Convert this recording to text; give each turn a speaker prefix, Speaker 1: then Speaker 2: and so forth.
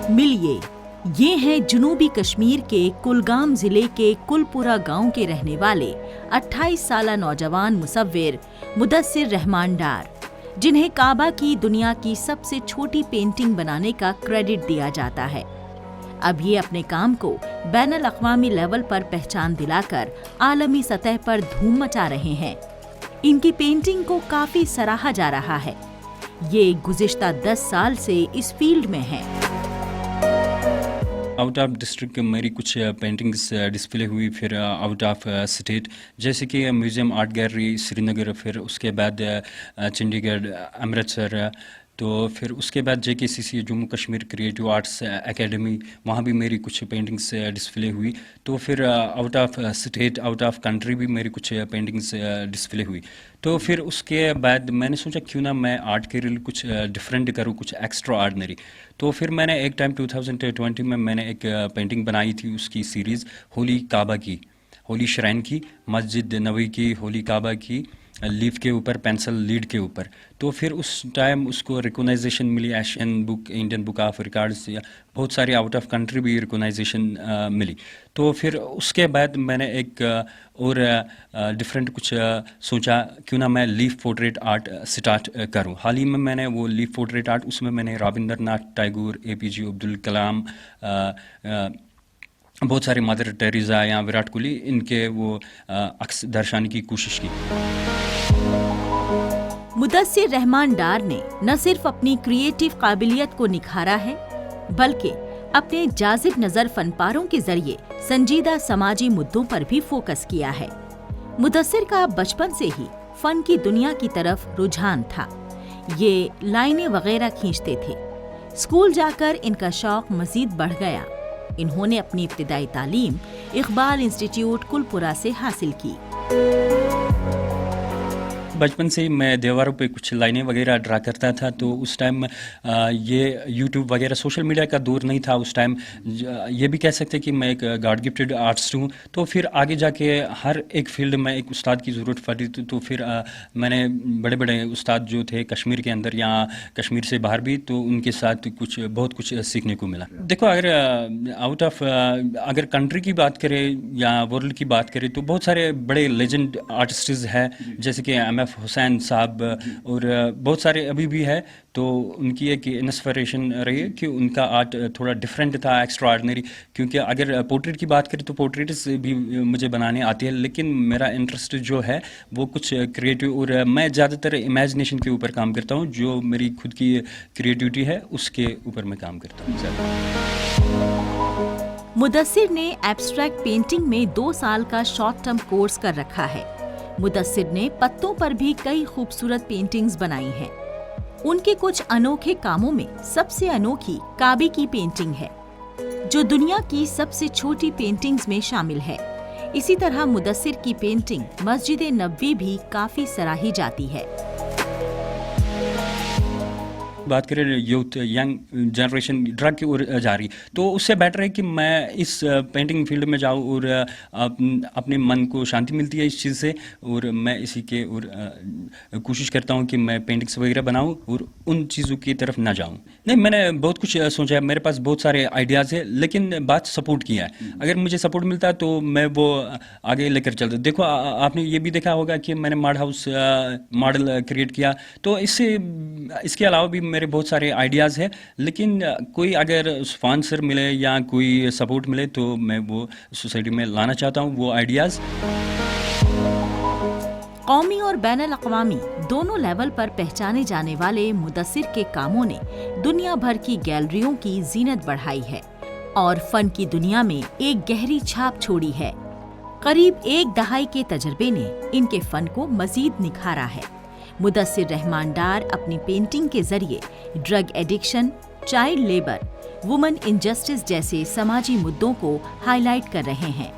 Speaker 1: ملیے، یہ ہیں جنوبی کشمیر کے کلگام ضلع کے کلپورہ گاؤں کے رہنے والے 28 سالہ نوجوان مصور مدثر رحمان ڈار، جنہیں کعبہ کی دنیا کی سب سے چھوٹی پینٹنگ بنانے کا کریڈٹ دیا جاتا ہے۔ اب یہ اپنے کام کو بین الاقوامی لیول پر پہچان دلا کر عالمی سطح پر دھوم مچا رہے ہیں۔ ان کی پینٹنگ کو کافی سراہا جا رہا ہے۔ یہ گزشتہ 10 سال سے اس فیلڈ میں ہیں۔
Speaker 2: آؤٹ آف ڈسٹرکٹ میری کچھ پینٹنگز ڈسپلے ہوئی، پھر آؤٹ آف اسٹیٹ، جیسے کہ میوزیم آرٹ گیلری سری نگر، پھر اس کے بعد چنڈی گڑھ، امرتسر، تو پھر اس کے بعد JKCC Jammu Kashmir creative arts academy, وہاں بھی میری کچھ پینٹنگز ڈسپلے ہوئی۔ تو پھر out of state, out of country بھی میری کچھ پینٹنگز ڈسپلے ہوئی۔ تو پھر اس کے بعد میں نے سوچا کیوں نہ میں آرٹ کے لیے کچھ ڈفرینٹ کروں، کچھ ایکسٹرا آرڈنری۔ تو پھر میں نے ایک ٹائم 2020 میں نے ایک پینٹنگ بنائی تھی، اس کی سیریز ہولی کعبہ کی، ہولی شرائن کی، مسجد نبوی کی، ہولی کعبہ کی، لیف کے اوپر، پینسل لیڈ کے اوپر۔ تو پھر اس ٹائم اس کو ریکگنائزیشن ملی، Asian book, Indian book of records, یا بہت سارے آؤٹ آف کنٹری بھی ریکگنائزیشن ملی۔ تو پھر اس کے بعد میں نے ایک اور ڈفرینٹ کچھ سوچا کیوں نہ میں لیف پورٹریٹ آرٹ سٹارٹ کروں۔ حال ہی میں نے وہ لیف پورٹریٹ آرٹ، اس میں نے رابندر ناتھ ٹیگور، APJ عبدالکلام، بہت سارے مدر ٹیریزا یا وراٹ کوہلی، ان کے وہ عکس درشانے کی کوشش کی۔
Speaker 1: مدثر رحمان ڈار نے نہ صرف اپنی کریٹو قابلیت کو نکھارا ہے، بلکہ اپنے جاذب نظر فن پاروں کے ذریعے سنجیدہ سماجی مدوں پر بھی فوکس کیا ہے۔ مدثر کا بچپن سے ہی فن کی دنیا کی طرف رجحان تھا۔ یہ لائنیں وغیرہ کھینچتے تھے۔ اسکول جا کر ان کا شوق مزید بڑھ گیا۔ انہوں نے اپنی ابتدائی تعلیم اقبال انسٹیٹیوٹ کلپورہ سے حاصل کی۔
Speaker 2: بچپن سے ہی میں دیواروں پہ کچھ لائنیں وغیرہ ڈرا کرتا تھا۔ تو اس ٹائم یہ یوٹیوب وغیرہ سوشل میڈیا کا دور نہیں تھا اس ٹائم۔ یہ بھی کہہ سکتے کہ میں ایک گاڈ گفٹڈ آرٹسٹ ہوں۔ تو پھر آگے جا کے ہر ایک فیلڈ میں ایک استاد کی ضرورت پڑی، تو پھر میں نے بڑے بڑے استاد جو تھے کشمیر کے اندر یا کشمیر سے باہر بھی، تو ان کے ساتھ بہت کچھ سیکھنے کو ملا۔ دیکھو، اگر کنٹری کی بات کریں یا ورلڈ کی بات کریں تو بہت سارے بڑے لیجنڈ آرٹسٹز ہیں، جیسے کہ MF حسین صاحب، اور بہت سارے ابھی بھی ہے۔ تو ان کی ایک انسپریشن رہی ہے کہ ان کا آرٹ تھوڑا ڈفرینٹ تھا، ایکسٹرا آرڈنری۔ کیونکہ اگر پورٹریٹ کی بات کریں تو پورٹریٹس بھی مجھے بنانے آتی ہے، لیکن میرا انٹرسٹ جو ہے وہ کچھ کریٹو، اور میں زیادہ تر امیجنیشن کے اوپر کام کرتا ہوں۔ جو میری خود کی کریٹیوٹی ہے اس کے اوپر میں کام کرتا ہوں زیادہ۔
Speaker 1: مدثر نے ایبسٹریکٹ پینٹنگ میں 2 سال کا شارٹ ٹرم کورس کر رکھا ہے۔ مدثر نے پتوں پر بھی کئی خوبصورت پینٹنگز بنائی ہیں۔ ان کے کچھ انوکھے کاموں میں سب سے انوکھی کعبے کی پینٹنگ ہے، جو دنیا کی سب سے چھوٹی پینٹنگز میں شامل ہے۔ اسی طرح مدثر کی پینٹنگ مسجد نبوی بھی کافی سراہی جاتی ہے۔
Speaker 2: بات کریں یوتھ، ینگ جنریشن ڈرگ کی اور جا رہی، تو اس سے بیٹر ہے کہ میں اس پینٹنگ فیلڈ میں جاؤں، اور اپنے من کو شانتی ملتی ہے اس چیز سے، اور میں اسی کے اور کوشش کرتا ہوں کہ میں پینٹنگس وغیرہ بناؤں اور ان چیزوں کی طرف نہ جاؤں۔ نہیں، میں نے بہت کچھ سوچا ہے، میرے پاس بہت سارے آئیڈیاز ہیں، لیکن بات سپورٹ کی ہے۔ اگر مجھے سپورٹ ملتا تو میں وہ آگے لے کر چلتا۔ دیکھو، آپ نے یہ بھی دیکھا ہوگا کہ میں نے ماڈ ہاؤس ماڈل کریٹ کیا، تو اس کے علاوہ بھی میرے بہت سارے آئیڈیاز ہیں، لیکن کوئی اگر اسپانسر ملے یا کوئی سپورٹ ملے تو میں وہ سوسائٹی میں لانا چاہتا ہوں وہ آئیڈیاز۔
Speaker 1: قومی اور بین الاقوامی دونوں لیول پر پہچانے جانے والے مدثر کے کاموں نے دنیا بھر کی گیلریوں کی زینت بڑھائی ہے اور فن کی دنیا میں ایک گہری چھاپ چھوڑی ہے۔ قریب 1 دہائی کے تجربے نے ان کے فن کو مزید نکھارا ہے۔ مدثر رحمان ڈار اپنی پینٹنگ کے ذریعے drug addiction, child labour, women injustice جیسے سماجی مدوں کو ہائی لائٹ کر رہے ہیں۔